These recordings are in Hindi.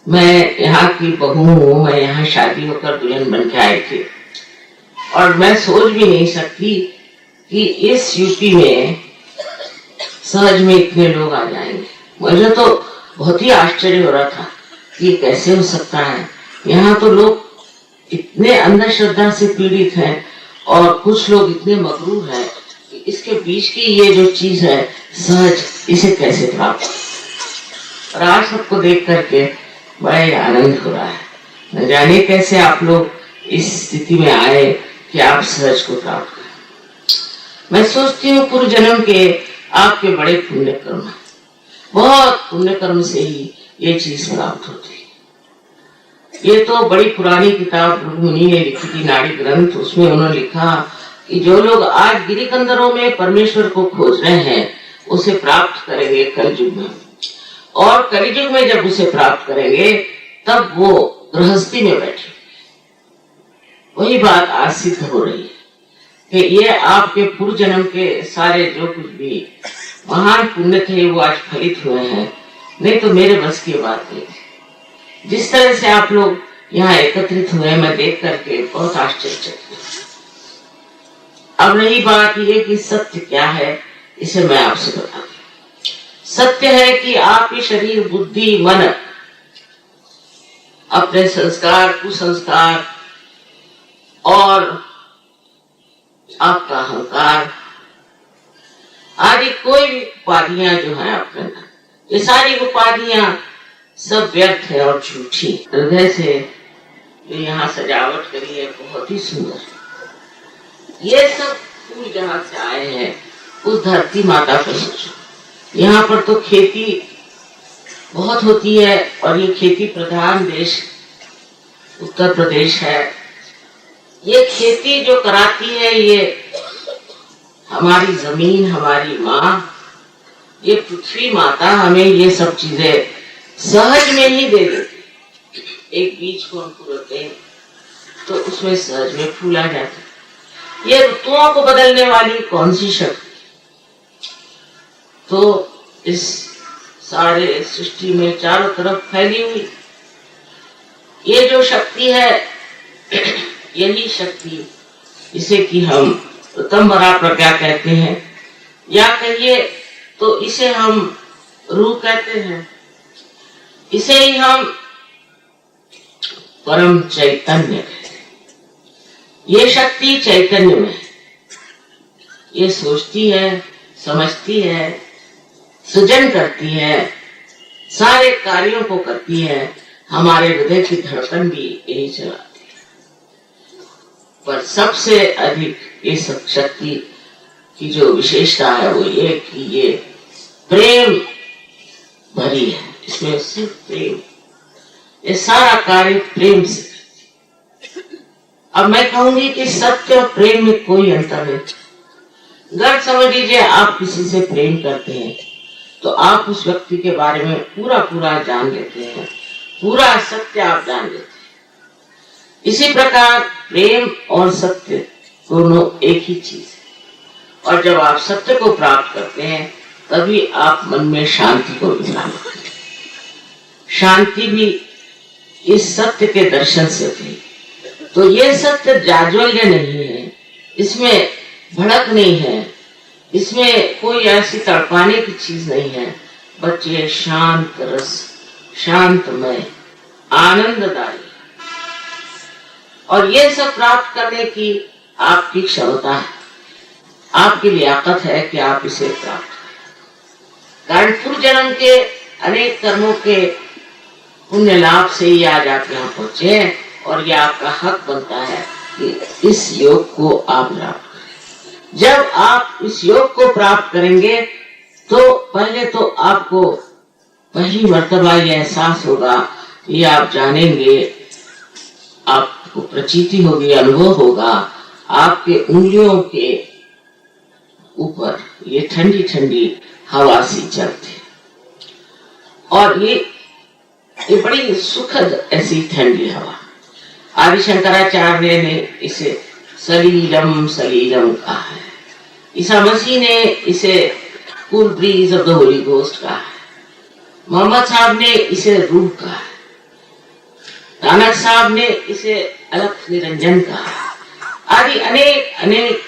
मैं यहाँ की बहू हूँ, मैं यहाँ शादी होकर दुल्हन बन के आई थी और मैं सोच भी नहीं सकती कि इस यूपी में सहज में इतने लोग आ जाएंगे। मुझे तो बहुत ही आश्चर्य हो रहा था कि कैसे हो सकता है। यहाँ तो लोग इतने अंधश्रद्धा से पीड़ित हैं और कुछ लोग इतने मगरूर हैं कि इसके बीच की ये जो चीज है सहज, इसे कैसे प्राप्त। और आज सबको देख करके बड़ा ही आनंद हो रहा है। न जाने कैसे आप लोग इस स्थिति में आए कि आप सहज को प्राप्त करें। मैं सोचती हूँ पूर्व जन्म के आपके बड़े पुण्य कर्म, बहुत पुण्य कर्म से ही ये चीज प्राप्त होती है। ये तो बड़ी पुरानी किताब मुनि ने लिखी थी, नाड़ी ग्रंथ। उसमें उन्होंने लिखा कि जो लोग आज गिरिकंदरों में परमेश्वर को खोज रहे हैं उसे प्राप्त करेंगे कलयुग में, और कलयुग में जब उसे प्राप्त करेंगे तब वो गृहस्थी में बैठे। वही बात आज सिद्ध हो रही है कि ये आपके पूर्व जन्म के सारे जो कुछ भी महान पुण्य थे वो आज फलित हुए हैं। नहीं तो मेरे बस की बात नहीं थी। जिस तरह से आप लोग यहाँ एकत्रित हुए मैं देख करके बहुत आश्चर्यचकित हूं। अब रही बात ये कि सत्य क्या है, इसे मैं आपसे बताऊं। सत्य है कि आपके शरीर, बुद्धि, मन, अपने संस्कार, कुसंस्कार और आपका अहंकार आदि कोई भी उपाधियां जो है आपके अंदर, ये सारी उपाधियां सब व्यर्थ है और झूठी। हृदय से जो यहाँ सजावट करी है बहुत ही सुंदर। ये सब फूल जहाँ से आए हैं उस धरती माता पर सोचो। यहाँ पर तो खेती बहुत होती है और ये खेती प्रधान देश उत्तर प्रदेश है। ये खेती जो कराती है ये हमारी जमीन, हमारी माँ, ये पृथ्वी माता हमें ये सब चीजें सहज में ही दे देती। एक बीज को अंकुरते हैं तो उसमें सहज में फूल आ जाता है। ये ऋतुओं को बदलने वाली कौन सी शक्ति। तो इस सारे सृष्टि में चारों तरफ फैली हुई ये जो शक्ति है, यही शक्ति, इसे कि हम ऋतंभरा प्रज्ञा कहते हैं, या कहिए तो इसे हम रूह कहते हैं। इसे ही हम परम चैतन्य कहते हैं। ये शक्ति चैतन्य में है। ये सोचती है, समझती है, सृजन करती है, सारे कार्यों को करती है। हमारे हृदय की धड़कन भी यही चलाती है। पर सबसे अधिक ये सब शक्ति की जो विशेषता है वो ये कि ये प्रेम भरी है। इसमें सिर्फ प्रेम, ये सारा कार्य प्रेम से करती। अब मैं कहूंगी कि सत्य और प्रेम में कोई अंतर नहीं। अगर समझ लीजिए आप किसी से प्रेम करते हैं तो आप उस व्यक्ति के बारे में पूरा पूरा जान लेते हैं, पूरा सत्य आप जान लेते हैं। इसी प्रकार प्रेम और सत्य दोनों एक ही चीज है। और जब आप सत्य को प्राप्त करते हैं तभी आप मन में शांति को विराम करते हैं। शांति भी इस सत्य के दर्शन से थी। तो ये सत्य जाज्वल्य नहीं है, इसमें भड़क नहीं है, इसमें कोई ऐसी तड़पाने की चीज नहीं है। बस ये शांत रस, शांतमय, आनंददायी। और ये सब प्राप्त करने की आपकी क्षमता है, आपकी लियाकत है कि आप इसे प्राप्त करें। कारण पूर्व जन्म के अनेक कर्मों के पुण्य लाभ से ही आज आप यहाँ पहुंचे हैं और ये आपका हक बनता है कि इस योग को आप प्राप्त करें। जब आप इस योग को प्राप्त करेंगे तो पहले तो आपको पहली मर्तबा ये एहसास होगा, ये आप जानेंगे, आपको प्रचीति होगी, अनुभव होगा। आपके उंगलियों के ऊपर ये ठंडी ठंडी हवा सी चलती है और ये बड़ी सुखद ऐसी ठंडी हवा। आदि शंकराचार्य ने इसे सलीलम सलीलम कहा है। ईसा मसीह ने इसे cool bridge of the Holi ghost कहा है। मोहम्मद साहब ने इसे रूह कहा है। नानक साहब ने इसे अलख निरंजन कहा। आदि अनेक अनेक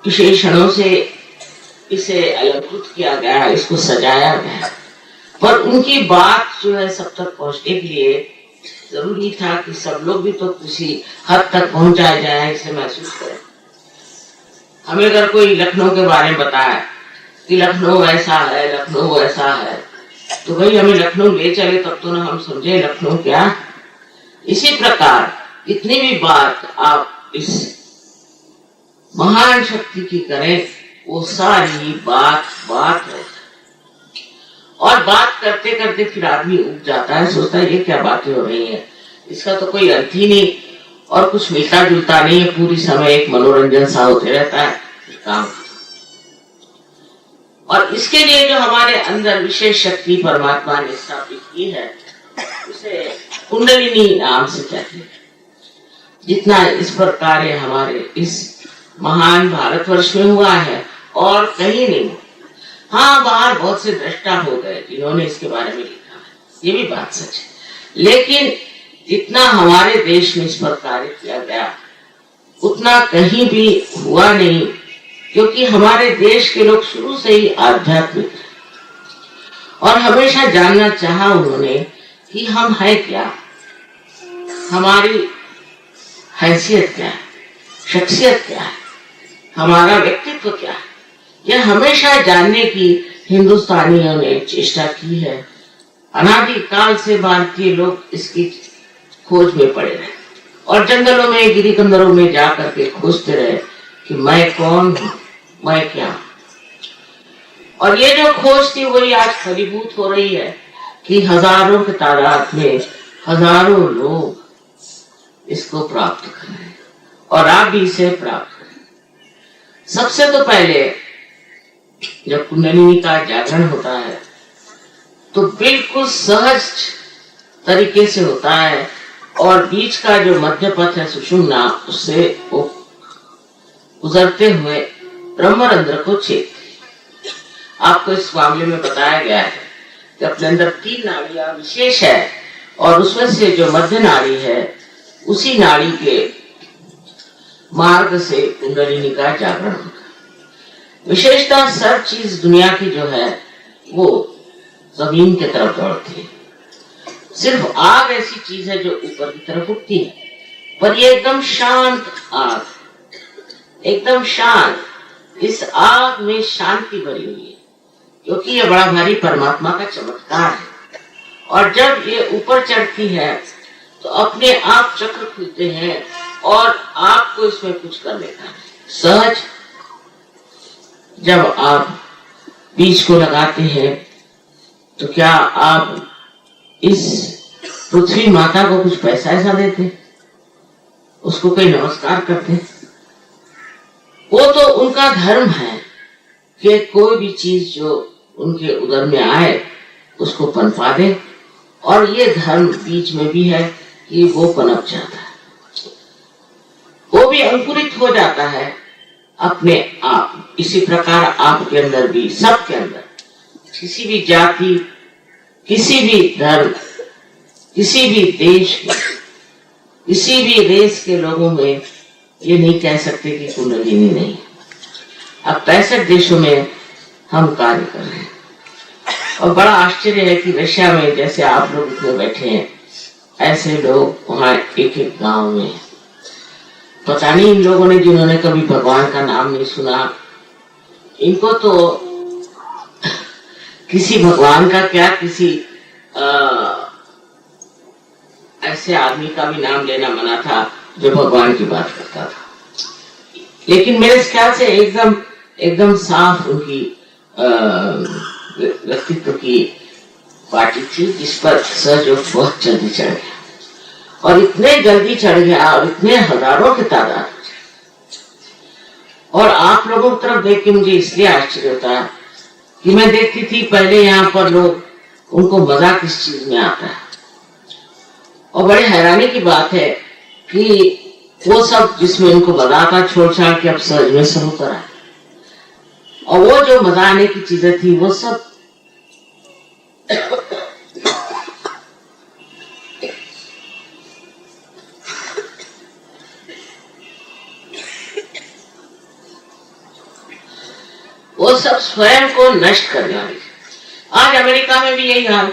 विशेषणों से इसे अलंकृत किया गया, इसको सजाया गया, पर उनकी बात जो है सब तक पहुंचने के लिए जरूरी था कि सब लोग भी तो किसी हद तक पहुंचाया जाए, इसे महसूस करें। हमें अगर कोई लखनऊ के बारे में बताए कि लखनऊ ऐसा है, लखनऊ ऐसा है, तो भाई हमें लखनऊ ले चले तब तो ना हम समझे लखनऊ क्या। इसी प्रकार कितनी भी बात आप इस महान शक्ति की करें, वो सारी बात बात है। और बात करते करते फिर आदमी उब जाता है, सोचता है ये क्या बातें हो रही हैं, इसका तो कोई अर्थ ही नहीं और कुछ मिलता जुलता नहीं है, पूरी समय एक मनोरंजन सा होते रहता है काम। और इसके लिए जो हमारे अंदर विशेष शक्ति परमात्मा ने स्थापित की है, उसे कुंडलिनी नाम से कहते हैं। जितना इस प्रकार हमारे इस महान भारतवर्ष में हुआ है और कहीं नहीं। हाँ, बाहर बहुत से दृष्टा हो गए जिन्होंने इसके बारे में लिखा है, ये भी बात सच है, लेकिन जितना हमारे देश में इस पर कार्य किया गया उतना कहीं भी हुआ नहीं, क्योंकि हमारे देश के लोग शुरू से ही आध्यात्मिक हैं और हमेशा जानना चाहा उन्होंने कि हम है क्या, हमारी हैसियत क्या है, शख्सियत क्या है, हमारा व्यक्तित्व क्या है। यह हमेशा जानने की हिंदुस्तानियों ने चेष्टा की है। अनादिकाल से भारतीय लोग इसकी खोज में पड़े रहे और जंगलों में गिरी कंदरों में जा करके खोजते रहे कि मैं कौन हूं, मैं क्या हूं। और ये जो खोज थी वही आज फलीभूत हो रही है कि हजारों के तादाद में हजारों लोग इसको प्राप्त कर रहे हैं और आप भी इसे प्राप्त करें। सबसे तो पहले जब कुंडलिनी का जागरण होता है तो बिल्कुल सहज तरीके से होता है और बीच का जो मध्य पथ है सुषुम्ना, उससे वो गुजरते हुए ब्रह्मरंध्र को छेदते। आपको इस मामले में बताया गया है कि अपने अंदर 3 नाड़ियां विशेष है और उसमें से जो मध्य नाड़ी है उसी नाड़ी के मार्ग से कुंडलिनी का जागरण होता है। विशेषतः सब चीज दुनिया की जो है वो जमीन की तरफ दौड़ती है। सिर्फ आग ऐसी चीज है जो ऊपर की तरफ उठती है, पर ये एकदम शांत आग, एकदम शांत। इस आग में शांति भरी हुई है क्योंकि ये बड़ा भारी परमात्मा का चमत्कार है। और जब ये ऊपर चढ़ती है तो अपने आप चक्र खुलते हैं और आपको इसमें कुछ करने का सहज। जब आप बीज को लगाते हैं तो क्या आप इस पृथ्वी माता को कुछ पैसा ऐसा देते, उसको कोई नमस्कार करते? वो तो उनका धर्म है कि कोई भी चीज जो उनके उदर में आए उसको पनपा दे, और ये धर्म बीच में भी है कि वो पनप जाता है, वो भी अंकुरित हो जाता है अपने आप। इसी प्रकार आपके अंदर भी, सबके अंदर, किसी भी जाति, किसी भी धर्म, किसी भी देश, किसी भी देश के लोगों में ये नहीं कह सकते कि कुंडलिनी नहीं। अब 65 देशों में हम कार्य कर रहे हैं और बड़ा आश्चर्य है कि रशिया में जैसे आप लोग इतने बैठे हैं, ऐसे लोग वहां एक एक गांव में। पता नहीं इन लोगों ने जिन्होंने कभी भगवान का नाम नहीं सुना, इनको तो किसी भगवान का क्या, किसी ऐसे आदमी का भी नाम लेना मना था जो भगवान की बात करता था। लेकिन मेरे ख्याल से एकदम साफ उनकी व्यक्तित्व की पार्टी थी, जिस पर सहयोग बहुत जल्दी चढ़ गया और इतने जल्दी चढ़ गया और इतने हजारों की तादाद। और आप लोगों की तरफ देख के मुझे इसलिए आश्चर्य होता है कि मैं देखती थी पहले यहाँ पर लोग, उनको मजा किस चीज में आता है। और बड़े हैरानी की बात है कि वो सब जिसमें उनको मजा आता छोड़ छाड़ के अब सहज में शुरू करा, और वो जो मजा आने की चीजें थी वो सब सब स्वयं को नष्ट करने वाली। आज अमेरिका में भी यही हाल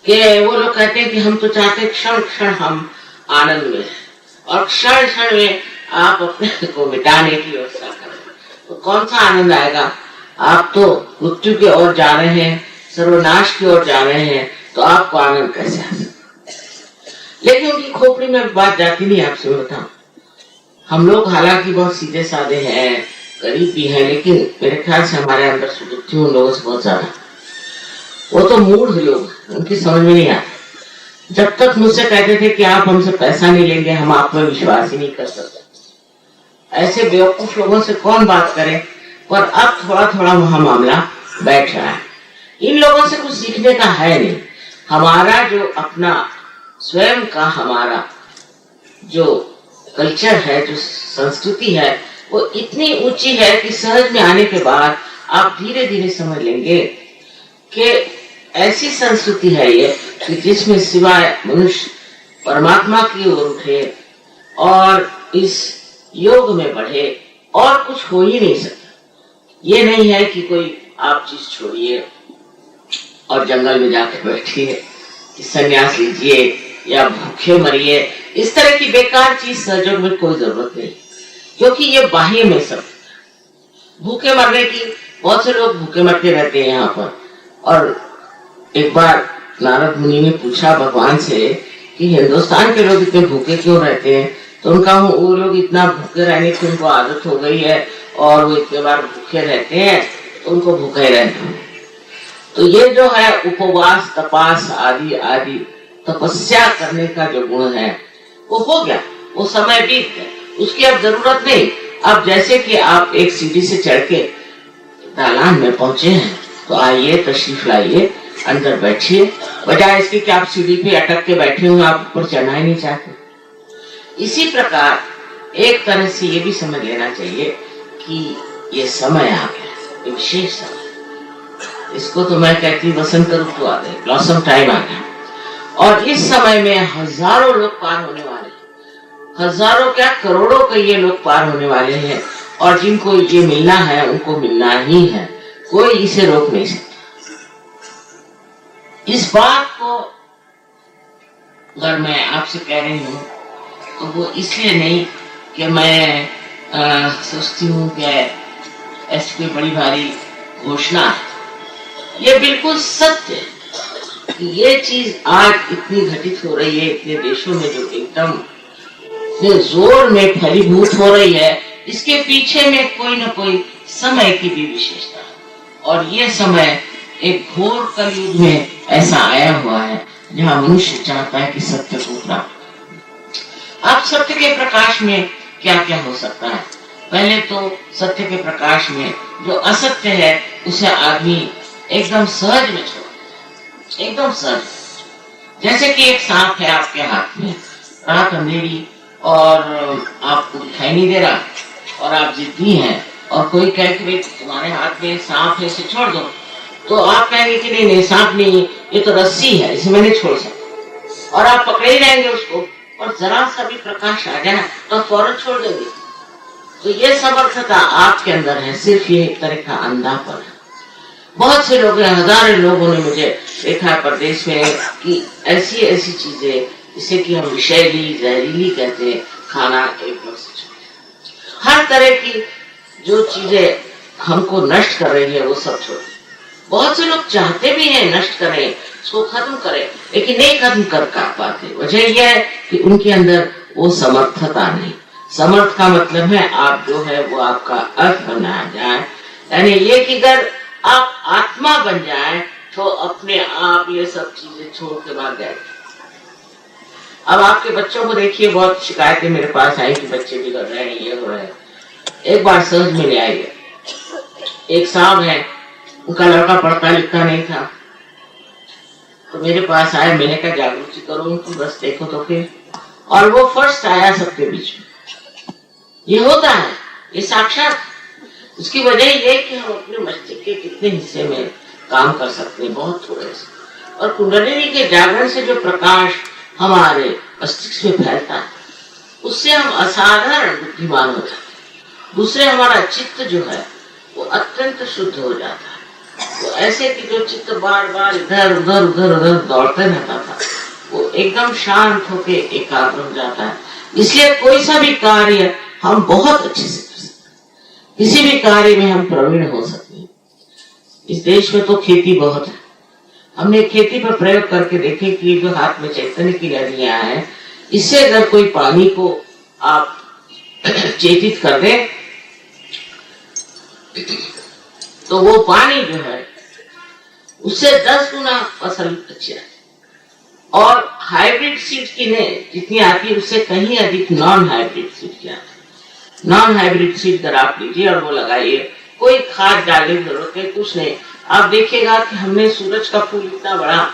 कि वो लोग कहते हैं कि हम तो चाहते क्षण क्षण हम आनंद में और क्षण क्षण में आप अपने को मिटाने की व्यवस्था करें, तो कौन सा आनंद आएगा? आप तो मृत्यु की ओर जा रहे हैं, सर्वनाश की ओर जा रहे हैं, तो आपको आनंद कैसे आ सकता? लेकिन उनकी खोपड़ी में बात जाती नहीं। आपसे बताऊं, हम लोग हालांकि बहुत सीधे साधे हैं, गरीब भी हैं, लेकिन मेरे ख्याल से हमारे अंदर सुबुद्धि उन लोगों से बहुत ज्यादा। वो तो मूढ़ लोग, उनकी समझ में नहीं आता। जब तक मुझसे कहते थे कि आप हमसे पैसा नहीं लेंगे, हम आप पर विश्वास ही नहीं कर सकते। ऐसे बेवकूफ लोगों से कौन बात करे? पर अब थोड़ा थोड़ा वहां मामला बैठ रहा है। इन लोगों से कुछ सीखने का है नहीं। हमारा जो अपना स्वयं का हमारा जो कल्चर है, जो संस्कृति है, वो इतनी ऊंची है कि सहज में आने के बाद आप धीरे धीरे समझ लेंगे कि ऐसी संस्कृति है ये कि जिसमें सिवाय मनुष्य परमात्मा की ओर उठे और इस योग में बढ़े और कुछ हो ही नहीं सकता। ये नहीं है कि कोई आप चीज छोड़िए और जंगल में जाकर बैठिए, कि संन्यास लीजिए या भूखे मरिए। इस तरह की बेकार चीज सहयोग में कोई जरूरत नहीं, क्योंकि ये बाह्य में सब भूखे मरने की, बहुत से लोग भूखे मरते रहते हैं यहाँ पर। और एक बार नारद मुनि ने पूछा भगवान से कि हिंदुस्तान के लोग इतने भूखे क्यों रहते हैं? तो उनका वो लोग इतना भूखे रहने की उनको आदत हो गई है और वो इतने बार भूखे रहते हैं तो उनको भूखे रहते हैं। तो ये जो है उपवास, तपास आदि आदि तपस्या करने का जो गुण है वो हो गया, वो समय बीत गया, उसकी अब जरूरत नहीं। अब जैसे कि आप एक सीढ़ी से चढ़ के दालान में पहुंचे हैं, तो आइए, तशरीफ लाइए, अंदर बैठिए, बजाय इसके कि आप सीढ़ी पे अटक के बैठे हुए, आप ऊपर चढ़ना ही नहीं चाहते। इसी प्रकार एक तरह से ये भी समझ लेना चाहिए कि ये समय आ गया, ये विशेष समय, इसको तो मैं कहती वसंत ऋतु आ गई, ब्लॉसम टाइम आ गया। और इस समय में हजारों लोग पार होने वाले, हजारों क्या करोड़ों के ये लोग पार होने वाले हैं, और जिनको ये मिलना है उनको मिलना ही है, कोई इसे रोक नहीं सकता। इस बात को अगर मैं आपसे कह रही हूँ तो वो इसलिए नहीं कि मैं सोचती हूँ कि ऐसी कोई बड़ी भारी घोषणा है। ये बिल्कुल सत्य है कि ये चीज आज इतनी घटित हो रही है, इतने देशों में जो एकदम इतने जोर में फलीभूत हो रही है, इसके पीछे में कोई ना कोई समय की भी विशेषता है। और ये समय एक घोर कलयुग में ऐसा आया हुआ है जहाँ मनुष्य चाहता है कि सत्य को प्राप्त। अब सत्य के प्रकाश में क्या क्या हो सकता है? पहले तो सत्य के प्रकाश में जो असत्य है उसे आदमी एकदम सहज में छोड़, एकदम सहज। जैसे कि एक सांप है आपके हाथ में, रात अंधेरी और आपको दिखाई नहीं दे रहा, और आप जिद्दी हैं और कोई कहे कि तुम्हारे हाथ में सांप है, इसे छोड़ दो, तो आप कहेंगे कि नहीं नहीं सांप नहीं, ये तो रस्सी है, इसे मैं नहीं छोड़ सकता, और आप पकड़े ही रहेंगे उसको, और जरा सा भी प्रकाश आ जाए तो फौरन छोड़ देंगे। तो ये समर्थता आपके अंदर है, सिर्फ ये एक तरह का अंधापन है। बहुत से लोग, हजारों लोगों ने मुझे देखा है प्रदेश में कि ऐसी ऐसी चीजें जिसे कि हम विषैली जहरीली कहते हैं, खाना एकदम से छोड़, हर तरह की जो चीजें हमको नष्ट कर रही है वो सब छोड़। बहुत से लोग चाहते भी हैं नष्ट करें, उसको खत्म करें, लेकिन नहीं खत्म कर पाते। वजह यह है कि उनके अंदर वो समर्थता नहीं। समर्थ का मतलब है आप जो है वो आपका अर्थ बनाया जाए, यानी ये कि अगर आप आत्मा बन जाए तो अपने आप ये सब चीजें छोड़ के भाग जाए। अब आपके बच्चों को देखिए, बहुत शिकायतें मेरे पास आई कि बच्चे बिगड़ रहे हैं, ये हो रहे हैं। एक बार समझ में ले आई, एक साहब है, उनका लड़का पढ़ता लिखता नहीं था, तो मेरे पास आया, मैंने कहा जागृति करो उनको, बस देखो तो फिर, और वो फर्स्ट आया सबके बीच में। ये होता है, ये साक्षात। उसकी वजह ये कि हम अपने मस्तिष्क के कितने हिस्से में काम कर सकते हैं, बहुत थोड़े से, और कुंडलिनी के जागरण से जो प्रकाश हमारे मस्तिष्क में फैलता है उससे हम असाधारण बुद्धिमान हो जाते हैं। दूसरे हमारा चित्त जो है वो अत्यंत शुद्ध हो जाता है। तो ऐसे कि जो चित्त बार बार इधर उधर दौड़ते रहता था, वो एकदम शांत होके एकाग्र हो जाता है। इसलिए कोई सा भी कार्य हम बहुत अच्छे से कर सकते हैं, किसी भी कार्य में हम प्रवीण हो सकते हैं। इस देश में तो खेती बहुत है, हमने खेती पर प्रयोग करके देखे कि जो हाथ में चैतन्य की लहरियां हैं, इससे अगर कोई पानी को आप चेतित कर दे तो वो पानी जो है उससे 10 गुना फसल अच्छी आती। और हाइब्रिड सीड की ने जितनी आती है उससे कहीं अधिक नॉन हाइब्रिड सीड की आती। नॉन हाइब्रिड सीड अगर आप लीजिए और वो लगाइए, कोई खाद डालने की जरूरत है, कुछ नहीं। आप देखिएगा कि हमने सूरज का फूल इतना बड़ा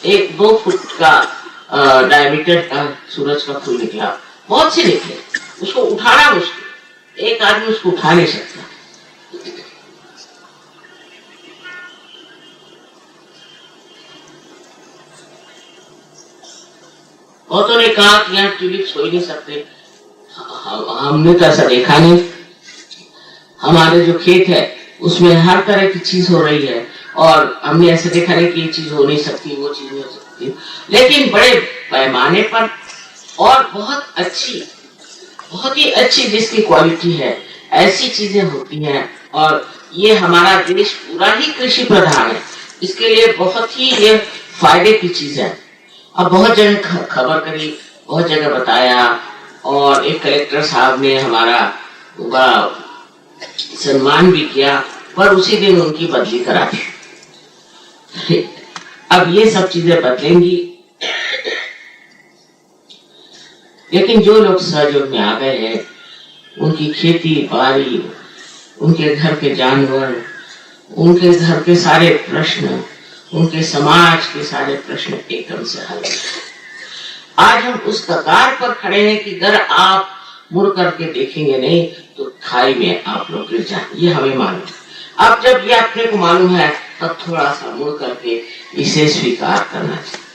1-2 फुट का डायमीटर का सूरज का फूल निकला, बहुत से निकले, उसको उठाना मुश्किल, एक आदमी उसको उठा नहीं सकता। बहुतों ने कहा कि यहाँ ट्यूलिप्स हो ही नहीं सकते। हमने तो ऐसा देखा नहीं। हमारे जो खेत है उसमें हर तरह की चीज हो रही है और हमने ऐसे देखा नहीं कि ये चीज हो नहीं सकती, वो चीज नहीं हो सकती। लेकिन बड़े पैमाने पर और बहुत ही अच्छी जिसकी क्वालिटी है, ऐसी चीजें होती हैं। और ये हमारा देश पूरा ही कृषि प्रधान है, इसके लिए बहुत ही ये फायदे की चीज है। अब बहुत जगह खबर करी, बहुत जगह बताया, और एक कलेक्टर साहब ने हमारा सम्मान भी किया, पर उसी दिन उनकी बदली करा दी। अब ये सब चीजें बदलेंगी, लेकिन जो लोग सहयोग में आ गए हैं, उनकी खेती बाड़ी, उनके घर के जानवर, उनके घर के सारे प्रश्न, उनके समाज के सारे प्रश्न एकदम से हल। आज हम उस कगार पर खड़े हैं कि अगर आप मुड़ करके देखेंगे नहीं तो खाई में आप लोग गिर जाएंगे, ये हमें मालूम है। अब जब ये अपने को मालूम है तब थोड़ा सा मुड़ करके इसे स्वीकार करना चाहिए।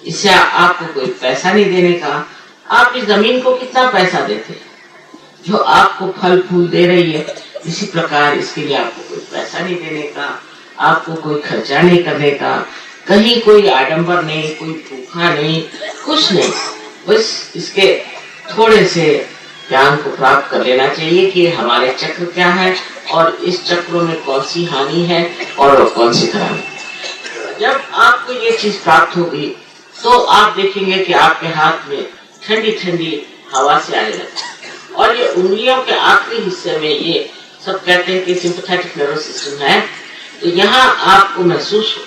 इससे आपको कोई पैसा नहीं देने का। आप इस जमीन को कितना पैसा देते हैं, जो आपको फल फूल दे रही है, इसी प्रकार इसके लिए आपको कोई पैसा नहीं देने का, आपको कोई खर्चा नहीं करने का, कहीं कोई आडंबर नहीं, कोई भूखा नहीं, कुछ नहीं। बस इसके थोड़े से ज्ञान को प्राप्त कर लेना चाहिए कि हमारे चक्र क्या है और इस चक्रों में कौन सी हानि है और कौन सी खराबी। जब आपको ये चीज प्राप्त होगी तो आप देखेंगे कि आपके हाथ में ठंडी ठंडी हवा से आने लगती है। और ये उंगलियों के आखिरी हिस्से में ये सब कहते हैं कि सिंपैथेटिक नर्वस सिस्टम है, तो यहाँ आपको महसूस हो,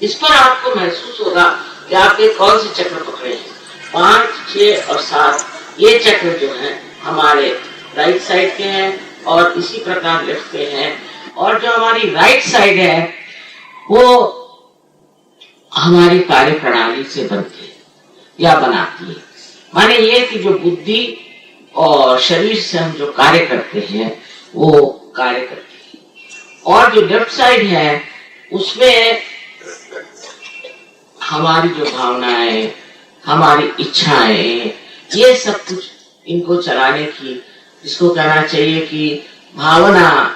इस पर आपको महसूस होगा कि आपके कौन से चक्र पकड़े हैं। 5, 6 और 7 ये चक्र जो है हमारे राइट साइड के हैं और इसी प्रकार लेफ्ट के हैं। और जो हमारी राइट साइड है वो हमारी कार्य प्रणाली से बनती है या बनाती है। माने ये कि जो बुद्धि और शरीर से हम जो कार्य करते हैं वो कार्य करती है। और जो लेफ्ट साइड है उसमें हमारी जो भावनाएं, हमारी इच्छाएं, ये सब कुछ इनको चलाने की, इसको कहना चाहिए कि भावना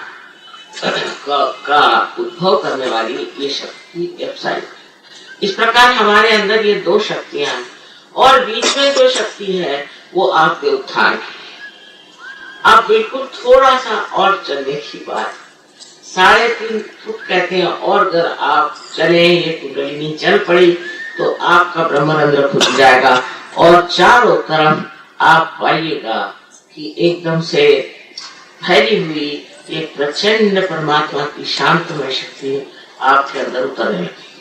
का उद्भव करने वाली ये शक्ति लेफ्ट साइड। इस प्रकार हमारे अंदर ये 2 शक्तियां हैं और बीच में जो शक्ति है वो आपके उत्थान की। आप बिल्कुल थोड़ा सा और चलने की बात, 3.5 फुट कहते हैं, और अगर आप चले, ये कुंडलिनी चल पड़ी तो आपका ब्रह्मरंध्र खुल जाएगा और चारों तरफ आप पाइएगा कि एकदम से फैली हुई एक प्रचंड परमात्मा की शांतमय शक्ति आपके अंदर उतरने लगती है।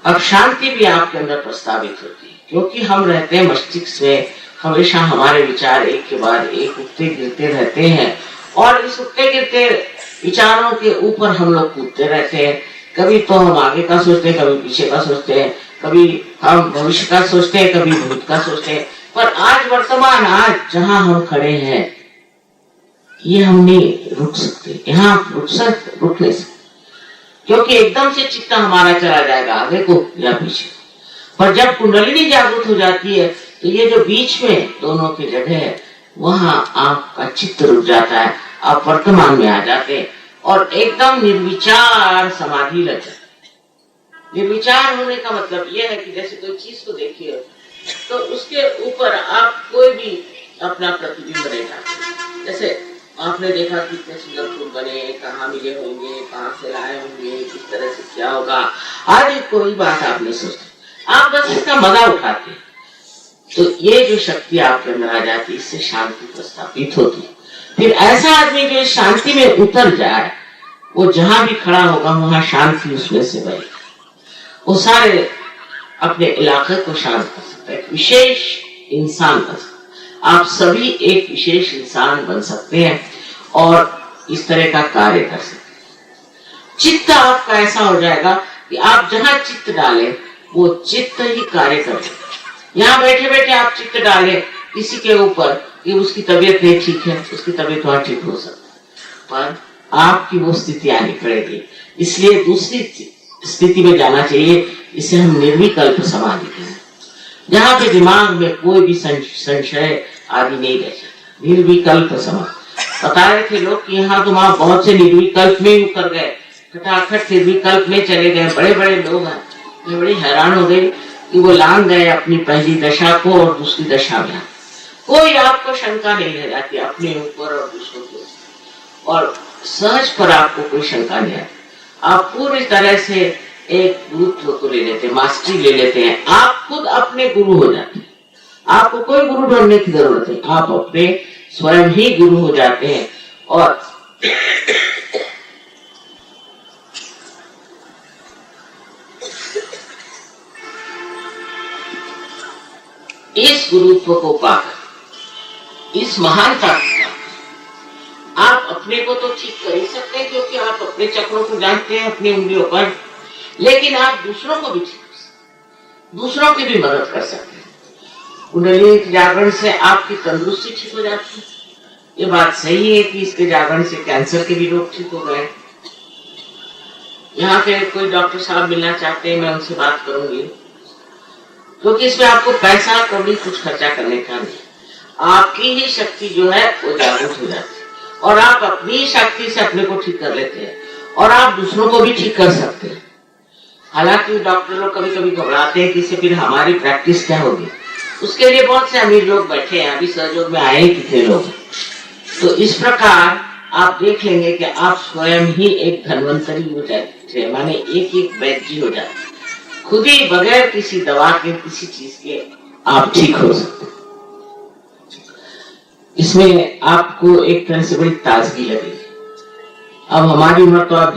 अब शांति भी आपके अंदर प्रस्तावित होती है, क्योंकि हम रहते हैं मस्तिष्क में, हमेशा हमारे विचार एक के बाद एक उठते गिरते रहते हैं और इस उठते गिरते विचारों के ऊपर हम लोग कूदते रहते हैं। कभी तो हम आगे का सोचते हैं, कभी पीछे का सोचते हैं, कभी हम भविष्य का सोचते हैं, कभी भूत का सोचते हैं। पर आज वर्तमान, आज जहां हम खड़े हैं, ये हम नहीं रुक सकते, यहाँ रुक नहीं सकते, क्योंकि एकदम से चित्त हमारा चला जाएगा आगे को या पीछे। पर जब कुंडलिनी जागृत हो जाती है तो ये जो बीच में दोनों की जगह है वहां आपका चित्त रुक जाता है आप वर्तमान में आ जाते हैं और एकदम निर्विचार समाधि लग जाते। निर्विचार होने का मतलब यह है कि जैसे कोई चीज को देखिए तो उसके ऊपर आप कोई भी अपना प्रतिबिंब नहीं डालते। जैसे आपने देखा कि कितने सुंदर फूल बने, कहाँ मिले होंगे, कहाँ से लाए होंगे, किस तरह से क्या होगा, आदि कोई बात आप नहीं सोचते, आप बस इसका मजा उठाते। तो ये जो शक्ति आपके अंदर आ जाती है, इससे शांति प्रस्थापित होती है। फिर ऐसा आदमी जो शांति में उतर जाए, वो जहां भी खड़ा होगा वहां शांति उसमें से बहेगी। वो सारे अपने इलाके को शांत कर सकता है, विशेष इंसान बन सकता है। आप सभी एक विशेष इंसान बन सकते हैं और इस तरह का कार्य कर सकते हैं। चित्त आपका ऐसा हो जाएगा कि आप जहां चित्त डालें वो चित्त ही कार्य करे। यहाँ बैठे बैठे आप चित्त डालें किसी के ऊपर कि उसकी तबीयत नहीं ठीक है, उसकी तबीयत वहां ठीक हो सकती है, पर आपकी वो स्थिति आनी पड़ेगी। इसलिए दूसरी स्थिति में जाना चाहिए, इसे हम निर्विकल्प समाधि कहते हैं, जहाँ पे दिमाग में कोई भी संशय आदि नहीं रह जाता। निर्विकल्प समाधि बता रहे थे लोग कि यहाँ तो वहां बहुत से निर्विकल्प में उतर गए, फटाफट निर्विकल्प में चले गए। बड़े बड़े लोग हैं, मैं बड़ी हैरान हो गई कि वो लांग गए अपनी पहली दशा को और दूसरी दशा में। कोई आपको शंका नहीं रह जाती अपने ऊपर और दूसरों के ऊपर, और सहज पर आपको कोई शंका नहीं आती। आप पूरी तरह से एक गुरुत्व को ले लेते हैं, मास्टरी ले लेते हैं, आप खुद अपने गुरु हो जाते हैं। आपको कोई गुरु ढूंढने की जरूरत नहीं, आप अपने स्वयं ही गुरु हो जाते हैं। और इस गुरुत्व को पाकर, इस महानता को आप अपने को तो ठीक कर ही सकते हैं, क्योंकि आप अपने चक्रों को जानते हैं अपनी उंगलियों पर, लेकिन आप दूसरों को भी ठीक कर सकते, दूसरों की भी मदद कर सकते हैं। कुंडली के जागरण से आपकी तंदुरुस्ती ठीक हो जाती है। ये बात सही है कि इसके जागरण से कैंसर के भी रोग ठीक हो गए। यहाँ पे कोई डॉक्टर साहब मिलना चाहते हैं, मैं उनसे बात करूंगी, क्योंकि इसमें आपको पैसा कभी कुछ खर्चा करने का नहीं, आपकी ही शक्ति जो है वो जागृत हो जाती है और आप अपनी शक्ति से अपने को ठीक कर लेते हैं और आप दूसरों को भी ठीक कर सकते हैं। हालांकि डॉक्टर लोग कभी कभी घबराते हैं कि इससे फिर हमारी प्रैक्टिस क्या होगी। उसके लिए बहुत से अमीर लोग बैठे हैं, अभी सहयोग में आए कितने लोग। तो इस प्रकार आप देख लेंगे कि आप स्वयं ही एक धन्वंतरी हो जाते हैं, माने एक एक वैद्य हो जाते हैं, खुद ही बगैर किसी दवा के, किसी चीज के आप ठीक हो सकते हैं। इसमें आपको एक तरह से बड़ी ताजगी लगेगी। अब हमारी उम्र तो आप